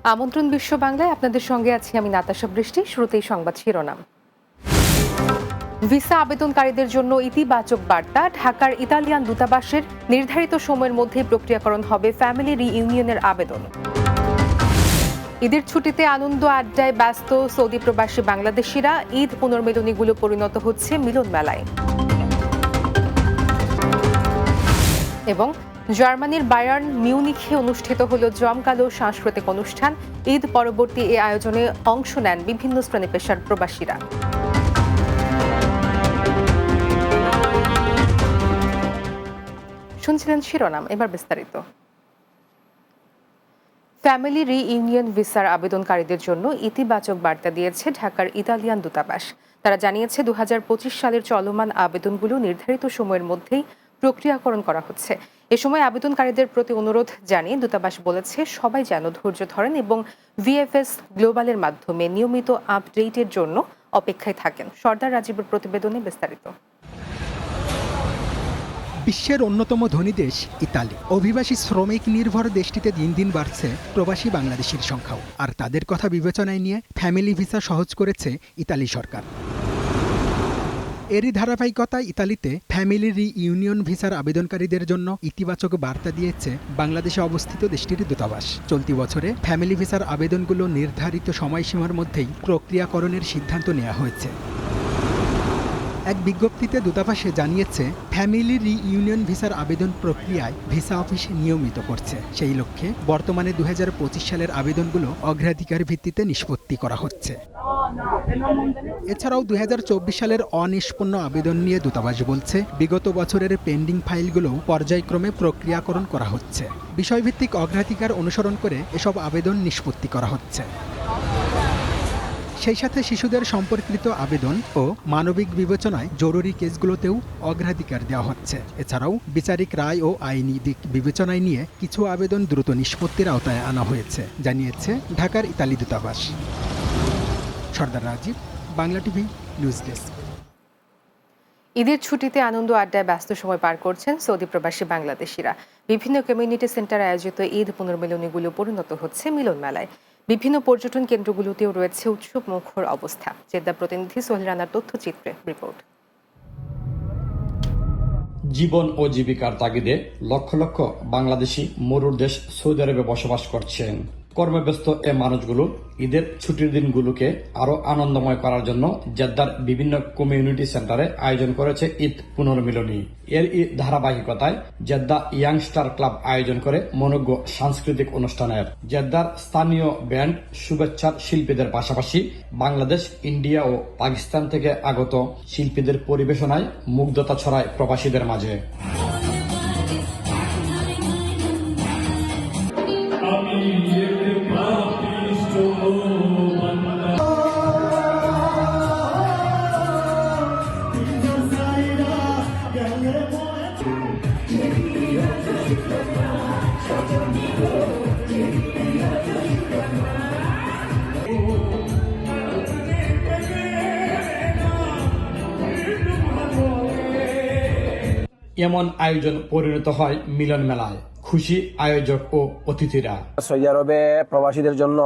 আমন্ত্রণ বিশ্ব বাংলায় আপনাদের সঙ্গে আছি আমি নাতাশা বৃষ্টি। শুরুতেই সংবাদ শিরোনাম। ভিসা আবেদনকারীদের জন্য ইতিবাচক বার্তা। ঢাকার ইতালিয়ান দূতাবাসের নির্ধারিত সময়ের মধ্যে প্রক্রিয়াকরণ হবে ফ্যামিলি রিইউনিয়নের আবেদন। ঈদের ছুটিতে আনন্দ আড্ডায় ব্যস্ত সৌদি প্রবাসী বাংলাদেশিরা। ঈদ পুনর্মিলনীগুলো পরিণত হচ্ছে মিলন মেলায়। এবং জার্মানির বায়ার্ন মিউনিখে অনুষ্ঠিত হল জমকালো সাংস্কৃতিক অনুষ্ঠান। ঈদ পরবর্তী এ আয়োজনে অংশ নেন বিভিন্ন শ্রেণী পেশার প্রবাসীরা। শুনছিলেন শিরোনাম, এবার বিস্তারিত। ফ্যামিলি রিইউনিয়ন ভিসার আবেদনকারীদের জন্য ইতিবাচক বার্তা দিয়েছে ঢাকার ইতালিয়ান দূতাবাস। তারা জানিয়েছে 2025 সালের চলমান আবেদনগুলো নির্ধারিত সময়ের মধ্যেই প্রক্রিয়াকরণ করা হচ্ছে। এ সময় আবেদনকারীদের প্রতি অনুরোধ জানিয়ে দূতাবাস বলেছে সবাই যেন ধৈর্য ধরেন এবং ভিএফএস গ্লোবালের মাধ্যমে নিয়মিত আপডেটের জন্য অপেক্ষায় থাকেন। সর্দার রাজীবের প্রতিবেদনে বিস্তারিত। বিশ্বের অন্যতম ধনী দেশ ইতালি। অভিবাসী শ্রমিক নির্ভর দেশটিতে দিন দিন বাড়ছে প্রবাসী বাংলাদেশির সংখ্যাও। আর তাদের কথা বিবেচনায় নিয়ে ফ্যামিলি ভিসা সহজ করেছে ইতালি সরকার। এরই ধারাবাহিকতায় ইতালিতে ফ্যামিলি রিইউনিয়ন ভিসার আবেদনকারীদের জন্য ইতিবাচক বার্তা দিয়েছে বাংলাদেশে অবস্থিত দেশটির দূতাবাস। চলতি বছরে ফ্যামিলি ভিসার আবেদনগুলো নির্ধারিত সময়সীমার মধ্যেই প্রক্রিয়াকরণের সিদ্ধান্ত নেওয়া হয়েছে। এক বিজ্ঞপ্তিতে দূতাবাসে জানিয়েছে ফ্যামিলি রিইউনিয়ন ভিসার আবেদন প্রক্রিয়ায় ভিসা অফিস নিয়মিত করছে। সেই লক্ষ্যে বর্তমানে 2025 সালের আবেদনগুলো অগ্রাধিকার ভিত্তিতে নিষ্পত্তি করা হচ্ছে। এছাড়াও 2024 সালের অনিষ্পন্ন আবেদন নিয়ে দূতাবাস বলছে বিগত বছরের পেন্ডিং ফাইলগুলো পর্যায়ক্রমে প্রক্রিয়াকরণ করা হচ্ছে। বিষয়ভিত্তিক অগ্রাধিকার অনুসরণ করে এসব আবেদন নিষ্পত্তি করা হচ্ছে। সেই সাথে শিশুদের সম্পর্কিত আবেদন ও মানবিক বিবেচনায় জরুরি কেসগুলোতেও অগ্রাধিকার দেওয়া হচ্ছে। এছাড়াও বিচারিক রায় ও আইনি দিক বিবেচনায় নিয়ে কিছু আবেদন দ্রুত নিষ্পত্তির আওতায় আনা হয়েছে, জানিয়েছে ঢাকার ইতালি দূতাবাস। Sardar Rajib, Bangla TV, news desk. ঈদের ছুটিতে আনন্দ আড্ডায় ব্যস্ত সময় পার করছেন সৌদি প্রবাসী বাংলাদেশিরা। বিভিন্ন কমিউনিটি সেন্টারে আয়োজিত ঈদ পুনর্মিলনীগুলো পরিণত হচ্ছে মিলন মেলায়। বিভিন্ন পর্যটন কেন্দ্রগুলোতেও রয়েছে উৎসব মুখর অবস্থা। জেদ্দা প্রতিনিধি সোহেল রানার তথ্যচিত্রে রিপোর্ট। জীবন ও জীবিকার তাগিদে লক্ষ লক্ষ বাংলাদেশি মরুর দেশ সৌদি আরবে বসবাস করছেন। কর্মব্যস্ত এ মানুষগুলো ঈদের ছুটির দিনগুলোকে আরো আনন্দময় করার জন্য জেদ্দার বিভিন্ন কমিউনিটি সেন্টারে আয়োজন করেছে ঈদ পুনর্মিলনী। এর ধারাবাহিকতায় জেদ্দা ইয়াংস্টার ক্লাব আয়োজন করে মনোজ্ঞ সাংস্কৃতিক অনুষ্ঠানের। জেদ্দার স্থানীয় ব্যান্ড শুভেচ্ছার শিল্পীদের পাশাপাশি বাংলাদেশ, ইন্ডিয়া ও পাকিস্তান থেকে আগত শিল্পীদের পরিবেশনায় মুগ্ধতা ছড়ায় প্রবাসীদের মাঝে। এমন আয়োজন পরিণত হয় মিলন মেলায়। খুশি আয়োজক ও অতিথিরা। সৌদি আরবে প্রবাসীদের জন্য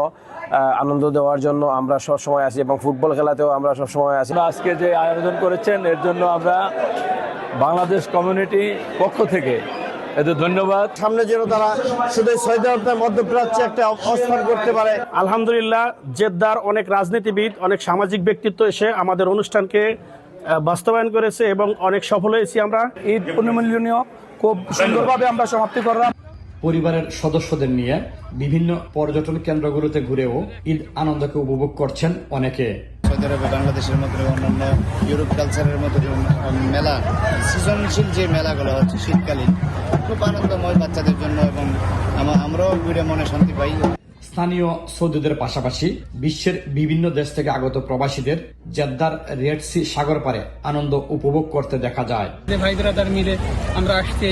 আনন্দ দেওয়ার জন্য আমরা সব সময় আছি এবং ফুটবল খেলাতেও আমরা সব সময় আছি। আজকে যে আয়োজন করেছেন এর জন্য আমরা বাংলাদেশ কমিউনিটি পক্ষ থেকে এদের ধন্যবাদ। সামনে যেন তারা শুধু সৌদি আরব মধ্যপ্রাচ্যে একটা অবস্থান করতে পারে। আলহামদুলিল্লাহ, জেদ্দার অনেক রাজনীতিবিদ, অনেক সামাজিক ব্যক্তিত্ব এসে আমাদের অনুষ্ঠানকে বাস্তবায়ন করেছে এবং অনেক সফল হয়েছি আমরা। ঈদ পুনর্মিলনীয় খুব সুন্দরভাবে আমরা সমাপ্তি করলাম। পরিবারের সদস্যদের নিয়ে বিভিন্ন পর্যটন কেন্দ্রগুলোতে ঘুরেও ঈদ আনন্দকে উপভোগ করছেন অনেকে। সৌদি আরবে বাংলাদেশের মতো অন্যান্য ইউরোপ কালচারের মতো মেলা, সৃজনশীল যে মেলাগুলো হচ্ছে শীতকালীন, খুব আনন্দময় বাচ্চাদের জন্য এবং আমরাও ঘুরে মনে শান্তি পাই। স্থানীয় সৌদিদের পাশাপাশি বিশ্বের বিভিন্ন দেশ থেকে আগত প্রবাসীদের জেদ্দার রেড সি সাগর পাড়ে আনন্দ উপভোগ করতে দেখা যায়। ভাই ব্রাদার মিলে আমরা আসছি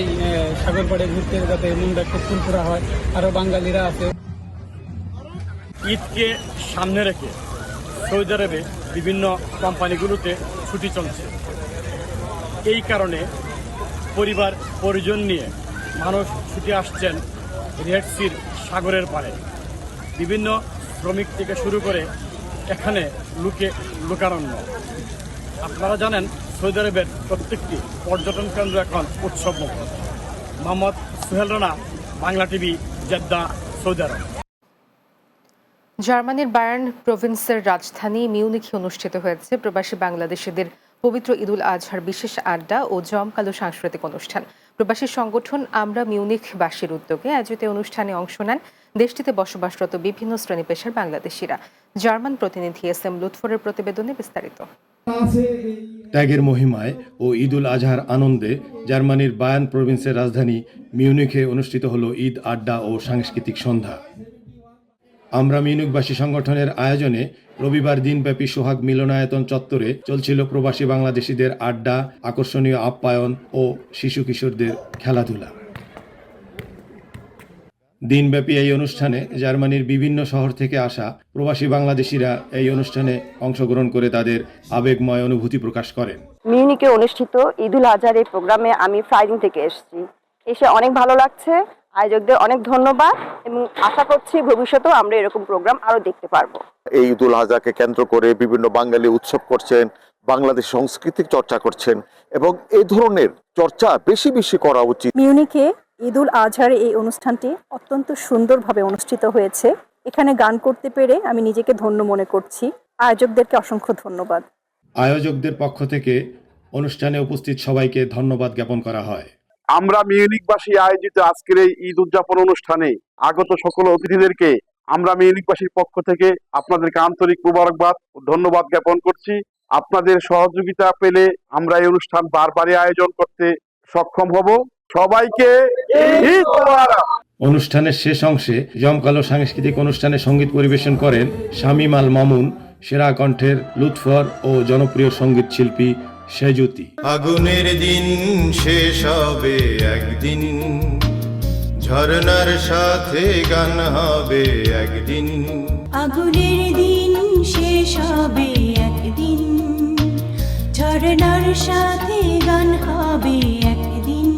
সাগর পাড়ে ঘুরতে, যাতে মনটা একটু ফুরফুরা হয়। আরো বাঙালিরা আছে। ঈদকে সামনে রেখে সৌদি আরবে বিভিন্ন কোম্পানিগুলোতে ছুটি চলছে। এই কারণে পরিবার পরিজন নিয়ে মানুষ ছুটে আসছেন রেড সির সাগরের পাড়ে। বিভিন্ন শ্রমিক থেকে শুরু করে এখানে লোকারণ্য। আপনারা জানেন সৌদি আরবের প্রত্যেকটি পর্যটন কেন্দ্র এখন উৎসবমুখর। Mohammad Sohel Rana, Bangla TV, Jeddah, Saudi Arab. জার্মানির বায়ার্ন প্রভিন্সের রাজধানী মিউনিখে অনুষ্ঠিত হয়েছে প্রবাসী বাংলাদেশিদের পবিত্র ঈদুল আজহার বিশেষ আড্ডা ও জমকালো সাংস্কৃতিক অনুষ্ঠান। প্রবাসী সংগঠন আমরা মিউনিখবাসীর উদ্যোগে আয়োজিত অনুষ্ঠানে অংশ নেন দেশটিতে বসবাসরত বিভিন্ন শ্রেণী পেশার বাংলাদেশিরা। জার্মান প্রতিনিধি SM লুৎফরের প্রতিবেদনে বিস্তারিত। ত্যাগের মহিমায় ও ঈদুল আজহার আনন্দে জার্মানির বায়ার্ন প্রভিন্সের রাজধানী মিউনিখে অনুষ্ঠিত হলো ঈদ আড্ডা ও সাংস্কৃতিক সন্ধ্যা। আমরা মিউনিখবাসী সংগঠনের আয়োজনে রবিবার দিনব্যাপী সোহাগ মিলনায়তন চত্বরে চলছিল প্রবাসী বাংলাদেশিদের আড্ডা, আকর্ষণীয় আপ্যায়ন ও শিশু কিশোরদের খেলাধুলা। দিনব্যাপী এই অনুষ্ঠানে জার্মানির বিভিন্ন শহর থেকে আসা প্রবাসী বাংলাদেশিরা এই অনুষ্ঠানে অংশগ্রহণ করে তাদের আবেগময় অনুভূতি প্রকাশ করেন। মিউনিকে অনুষ্ঠিত ঈদুল আজহার এই প্রোগ্রামে আমি ফ্রাইডিং থেকে এসেছি, এসে অনেক ভালো লাগছে। আয়োজকদের অনেক ধন্যবাদ এবং আশা করছি ভবিষ্যতেও আমরা এরকম প্রোগ্রাম আরো দেখতে পারবো। এই ঈদুল আজহাকে কেন্দ্র করে বিভিন্ন বাঙালি উৎসব করছেন, বাংলাদেশ সংস্কৃতির চর্চা করছেন এবং এই ধরনের চর্চা বেশি বেশি করা উচিত। মিউনিকে ঈদুল আজহার এই অনুষ্ঠানটি অত্যন্ত সুন্দরভাবে অনুষ্ঠিত হয়েছে। এখানে গান করতে পেরে আমি নিজেকে ধন্য মনে করছি। আয়োজকদেরকে অসংখ্য ধন্যবাদ। আয়োজকদের পক্ষ থেকে অনুষ্ঠানে উপস্থিত সবাইকে ধন্যবাদ জ্ঞাপন করা হয়। আমরা মিউনিখবাসী আয়োজিত আজকের এই ঈদ উদযাপন অনুষ্ঠানে আগত সকল অতিথিদেরকে আমরা মিউনিখবাসীর পক্ষ থেকে আপনাদেরকে আন্তরিক মোবারকবাদ ও ধন্যবাদ জ্ঞাপন করছি। আপনাদের সহযোগিতা পেলে আমরা এই অনুষ্ঠান বারবারই আয়োজন করতে সক্ষম হব। সবাইকে ঈদ মোবারক। অনুষ্ঠানের শেষ অংশে জমকালো সাংস্কৃতিক অনুষ্ঠানে সঙ্গীত পরিবেশন করেন শামীম আল মামুন, সেরা কণ্ঠের লুৎফর ও জনপ্রিয় সঙ্গীত শিল্পী সেজুতি। আগুনের দিন শেষ হবে একদিন, ঝরনার সাথে গান হবে একদিন। আগুনের দিন শেষ হবে একদিন, ঝরনার সাথে গান হবে একদিন।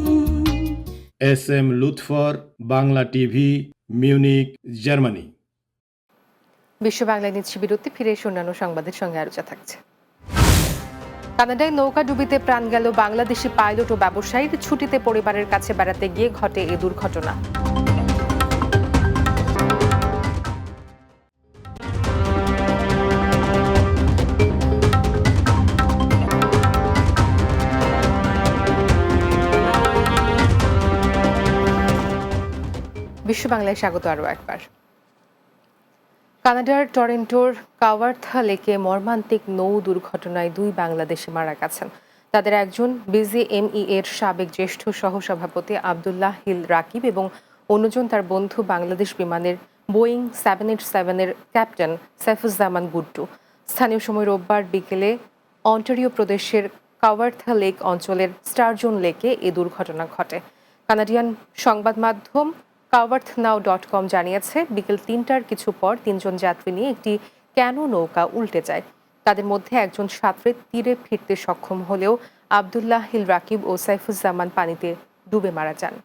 SM Lutfor, Bangla TV, Munich, Germany. বিশ্ব বাংলায় নিচ্ছি বিরতি, ফিরে এসে অন্যান্য সংবাদের সঙ্গে আলোচনা থাকছে। কানাডায় নৌকা ডুবিতে প্রাণ গেল বাংলাদেশি পাইলট ও ব্যবসায়ীর। ছুটিতে পরিবারের কাছে বেড়াতে গিয়ে ঘটে এ দুর্ঘটনা। বিশ্ব বাংলায় স্বাগত আরও একবার। কানাডার টরেন্টোর কাওয়ার্থা লেকে মর্মান্তিক নৌ দুর্ঘটনায় 2 বাংলাদেশি মারা গেছেন। তাদের একজন BGME এর সাবেক জ্যেষ্ঠ সহসভাপতি আবদুল্লাহ হিল রাকিব এবং অন্যজন তার বন্ধু বাংলাদেশ বিমানের বোয়িং 787 এর ক্যাপ্টেন সাইফুজ্জামান গুড্ডু। স্থানীয় সময় রোববার বিকেলে অন্টারিও প্রদেশের কাওয়ার্থা লেক অঞ্চলের স্টারজন লেকে এ দুর্ঘটনা ঘটে। কানাডিয়ান সংবাদ মাধ্যম kawarthnow.com জানিয়েছে, বিকেল 3টার কিছু পর 3 জন যাত্রী নিয়ে একটি ক্যানো নৌকা উল্টে যায়। তাদের মধ্যে একজন সাঁতরে তীরে ফিরতে সক্ষম হলেও আবদুল্লাহ হিল রাকিব ও সাইফুজ্জামান পানিতে ডুবে মারা যান।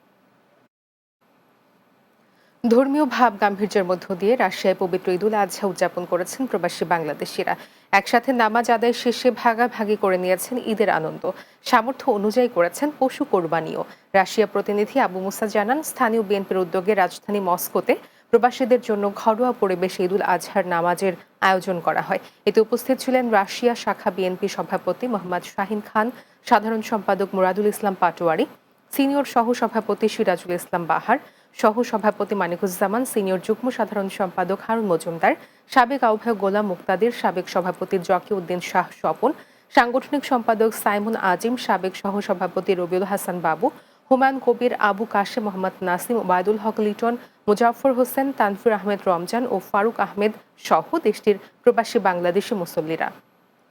ধর্মীয় ভাব গাম্ভীর্যের মধ্য দিয়ে রাশিয়ায় পবিত্র ঈদুল আজহা উদযাপন করেছেন প্রবাসী বাংলাদেশিরা। একসাথে নামাজ আদায় শেষে ভাগাভাগি করে নিয়েছেন ঈদের আনন্দ। সামর্থ্য অনুযায়ী করেছেন পশু কোরবানিও। রাশিয়া প্রতিনিধি আবু মুসা জানান, স্থানীয় বিএনপির উদ্যোগে রাজধানী মস্কোতে প্রবাসীদের জন্য ঘরোয়া পরিবেশে ঈদুল আজহার নামাজের আয়োজন করা হয়। এতে উপস্থিত ছিলেন রাশিয়া শাখা বিএনপি সভাপতি মোহাম্মদ শাহিন খান, সাধারণ সম্পাদক মুরাদুল ইসলাম পাটোয়ারি, সিনিয়র সহ সভাপতি সিরাজুল ইসলাম বাহার, সহ সভাপতি মানিকুজ্জামান, সিনিয়র যুগ্ম সাধারণ সম্পাদক হারুন মজুমদার, সাবেক আহ্বায়ক গোলাম মুক্তাদির, সাবেক সভাপতি জকি উদ্দিন শাহ স্বপন, সাংগঠনিক সম্পাদক সাইমুন আজিম, সাবেক সহ সভাপতি রবিউল হাসান বাবু, হুমায়ুন কবির, আবু কাশেম, মোহাম্মদ নাসিম, ওবায়দুল হক লিটন, মুজাফর হোসেন, তানফির আহমেদ রমজান ও ফারুক আহমেদ সহ দেশটির প্রবাসী বাংলাদেশি মুসল্লিরা।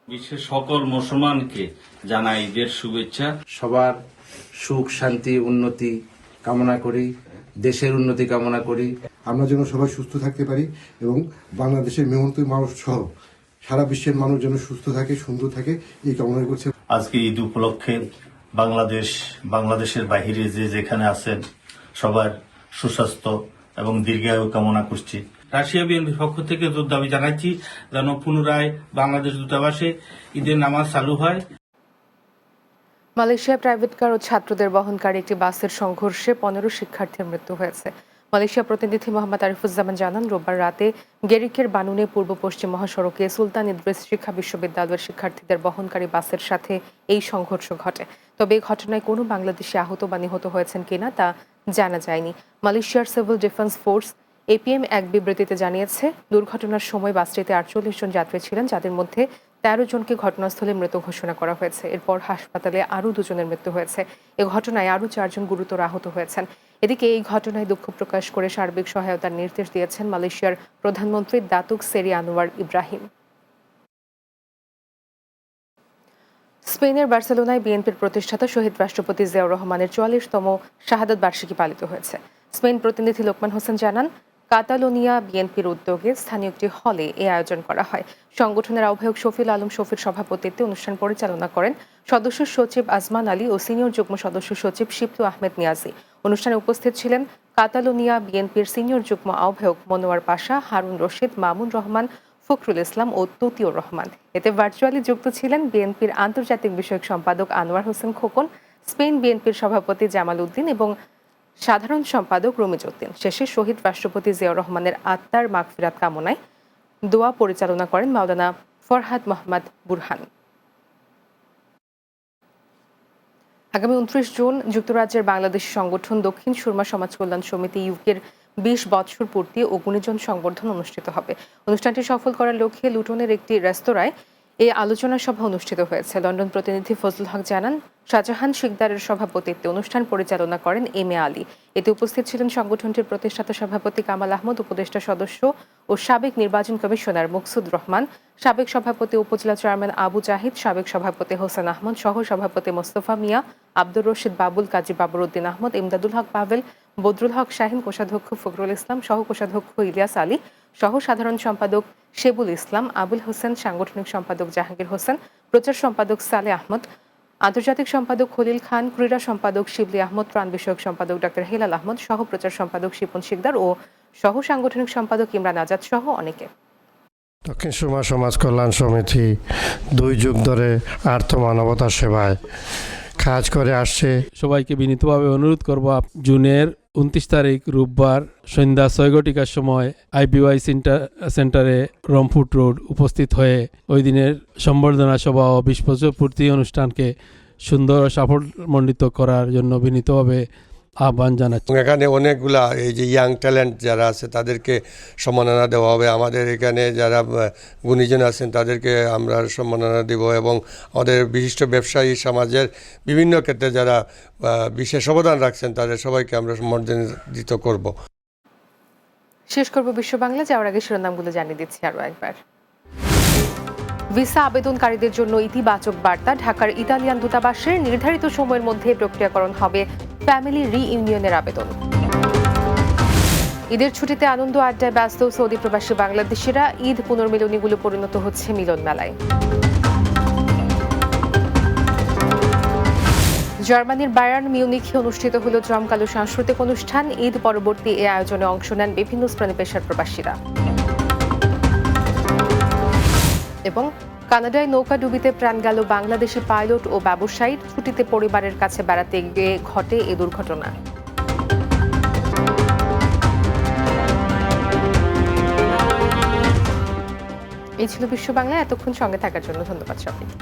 বিশ্বের সকল মুসলমানকে জানাই ঈদের শুভেচ্ছা। সবার সুখ শান্তি উন্নতি কামনা করি, দেশের উন্নতি কামনা করি। আমরা যেন সবাই সুস্থ থাকতে পারি এবং বাংলাদেশের মেহনত মানুষ সহ সারা বিশ্বের মানুষ যেন সুস্থ থাকে, সুন্দর থাকে, এই কামনা করছে। আজকে ঈদ উপলক্ষে বাংলাদেশের বাহিরে যে যেখানে আছেন সবার সুস্বাস্থ্য এবং দীর্ঘায়ু কামনা করছি। রাশিয়া বিএনপির পক্ষ থেকে জোর দাবি জানাচ্ছি যেন পুনরায় বাংলাদেশ দূতাবাসে ঈদের নামাজ চালু হয়। মালয়েশিয়ায় প্রাইভেট কার ও ছাত্রদের বহনকারী একটি বাসের সংঘর্ষে 15 শিক্ষার্থীর মৃত্যু হয়েছে। মালয়েশিয়া প্রতিনিধি মোহাম্মদ আরিফুজ্জামান জানান, রোববার রাতে গেরিকের বানুনে পূর্ব পশ্চিম মহাসড়কে সুলতান ইদ্রিস শিক্ষা বিশ্ববিদ্যালয়ের শিক্ষার্থীদের বহনকারী বাসের সাথে এই সংঘর্ষ ঘটে। তবে এই ঘটনায় কোনো বাংলাদেশি আহত বা নিহত হয়েছেন কিনা তা জানা যায়নি। মালয়েশিয়ার সিভিল ডিফেন্স ফোর্স এপিএম এক বিবৃতিতে জানিয়েছে, দুর্ঘটনার সময় বাসটিতে 48 জন যাত্রী ছিলেন, যাদের মধ্যে 13 জনকে ঘটনাস্থলে মৃত ঘোষণা করা হয়েছে। এরপর হাসপাতালে আরও 2 জনের মৃত্যু হয়েছে। এ ঘটনায় আরও 4 জন গুরুতর আহত হয়েছেন। এদিকে এই ঘটনায় দুঃখ প্রকাশ করে সার্বিক সহায়তার নির্দেশ দিয়েছেন মালয়েশিয়ার প্রধানমন্ত্রী দাতুক সেরি আনোয়ার ইব্রাহিম। স্পেনের বার্সেলোনায় বিএনপির প্রতিষ্ঠাতা শহীদ রাষ্ট্রপতি জিয়াউর রহমানের 44তম শাহাদাত বার্ষিকী পালিত হয়েছে। স্পেন প্রতিনিধি লোকমান হোসেন জানান, কাতালোনিয়া বিএনপির উদ্যোগে স্থানীয় একটি হলে এই আয়োজন করা হয়। সংগঠনের আহ্বায়ক শফিউল আলম শফির সভাপতিত্বে অনুষ্ঠান পরিচালনা করেন সদস্য সচিব আজমান আলী ও সিনিয়র যুগ্ম সদস্য সচিব শিপ্তু আহমেদ নিয়াজি। অনুষ্ঠানে উপস্থিত ছিলেন কাতালোনিয়া বিএনপির সিনিয়র যুগ্ম আহ্বায়ক মনোয়ার পাশা, হারুন রশিদ, মামুন রহমান, ফখরুল ইসলাম ও ততিউর রহমান। এতে ভার্চুয়ালি যুক্ত ছিলেন বিএনপির আন্তর্জাতিক বিষয়ক সম্পাদক আনোয়ার হোসেন খোকন, স্পেন বিএনপির সভাপতি জামাল উদ্দিন এবং সাধারণ সম্পাদক রমিজ উদ্দিন। শেষে শহীদ রাষ্ট্রপতি জিয়াউর রহমানের আত্মার মাগফিরাত কামনায় দোয়া পরিচালনা করেন মাওলানা ফরহাদ মোহাম্মদ বুরহান। আগামী 29 জুন যুক্তরাজ্যের বাংলাদেশি সংগঠন দক্ষিণ সুরমা সমাজ কল্যাণ সমিতি ইউকের 20 বছর পূর্তি ও গুণীজন সংবর্ধন অনুষ্ঠিত হবে। অনুষ্ঠানটি সফল করার লক্ষ্যে লুটনের একটি রেস্তোরাঁয় এই আলোচনা সভা অনুষ্ঠিত হয়েছে। লন্ডন প্রতিনিধি ফজলুল হক জানান, শাহজাহান শিকদারের সভাপতিত্বে অনুষ্ঠান পরিচালনা করেন এম এ আলী। এতে উপস্থিত ছিলেন সংগঠনটির প্রতিষ্ঠাতা সভাপতি কামাল আহমদ, উপদেষ্টা সদস্য ও সাবেক নির্বাচন কমিশনার মুকসুদ রহমান, সাবেক সভাপতি উপজেলা চেয়ারম্যান আবু জাহিদ, সাবেক সভাপতি হোসেন আহমদ, সহ সভাপতি মোস্তফা মিয়া, আব্দুর রশিদ বাবুল, কাজী বাবরউদ্দিন আহমদ, ইমদাদুল হক পাভেল, বদরুল হক শাহিন, কোষাধ্যক্ষ ফখরুল ইসলাম, সহ কোষাধ্যক্ষ ইলিয়াস আলী, সহ সাধারণ সম্পাদক শেবুল ইসলাম, আবুল হোসেন, সাংগঠনিক সম্পাদক জাহাঙ্গীর হোসেন, প্রচার সম্পাদক সালে আহমদ, আন্তর্জাতিক সম্পাদক খলিল খান, ক্রীড়া সম্পাদক শিবলি আহমদ, ত্রাণ বিষয়ক সম্পাদক ডক্টর হেলাল আহমদ, সহ প্রচার সম্পাদক শিপন শিকদার ও সহ সাংগঠনিক সম্পাদক ইমরান আজাদ সহ অনেকে। দক্ষিণ সুরমা সমাজ কল্যাণ সমিতি 2 যুগ ধরে আর্থ মানবতার সেবায় কাজ করে আসছে। সবাইকে বিনীতভাবে অনুরোধ করব, জুনের 29 তারিখ রোববার সন্ধ্যা 6 ঘটিকার সময় আইপিওয়াই সেন্টারে রমফুট রোড উপস্থিত হয়ে ওই দিনের সম্বর্ধনা সভা ও 20 বছর পূর্তি অনুষ্ঠানকে সুন্দর ও সাফল্যমণ্ডিত করার জন্য বিনীতভাবে আহ্বান জানাচ্ছি। এখানে অনেকগুলা এই যে ইয়াং ট্যালেন্ট যারা আছে তাদেরকে সম্মাননা দেওয়া হবে। আমাদের এখানে যারা গুণীজন আছেন তাদেরকে আমরা সম্মাননা দেব এবং আমাদের বিশিষ্ট ব্যবসায়ী সমাজের বিভিন্ন ক্ষেত্রে যারা বিশেষ অবদান রাখছেন তাদের সবাইকে আমরা সম্মানিত করব। শেষ করব বিশ্ব বাংলা, যাওয়ার আগে শিরোনামগুলো জানিয়ে দিচ্ছি আরও একবার। ভিসা আবেদনকারীদের জন্য ইতিবাচক বার্তা, ঢাকার ইতালিয়ান দূতাবাসের নির্ধারিত সময়ের মধ্যে প্রক্রিয়াকরণ হবে ফ্যামিলি রিইউনিয়নের আবেদন। ঈদের ছুটিতে আনন্দ আড্ডায় ব্যস্ত সৌদি প্রবাসী বাংলাদেশিরা, ঈদ পুনর্মিলনীগুলো পরিণত হচ্ছে মিলন মেলায়। জার্মানির বায়ার্ন মিউনিখে অনুষ্ঠিত হল জমকালো সাংস্কৃতিক অনুষ্ঠান। ঈদ পরবর্তী এ আয়োজনে অংশ নেন বিভিন্ন শ্রেণী পেশার প্রবাসীরা। এবং কানাডায় নৌকাডুবিতে প্রাণ গেল বাংলাদেশি পাইলট ও ব্যবসায়ীর, ছুটিতে পরিবারের কাছে বেড়াতে গিয়ে ঘটে এ দুর্ঘটনা। এই ছিল বিশ্ব বাংলা। এতক্ষণ সঙ্গে থাকার জন্য ধন্যবাদ সবাইকে।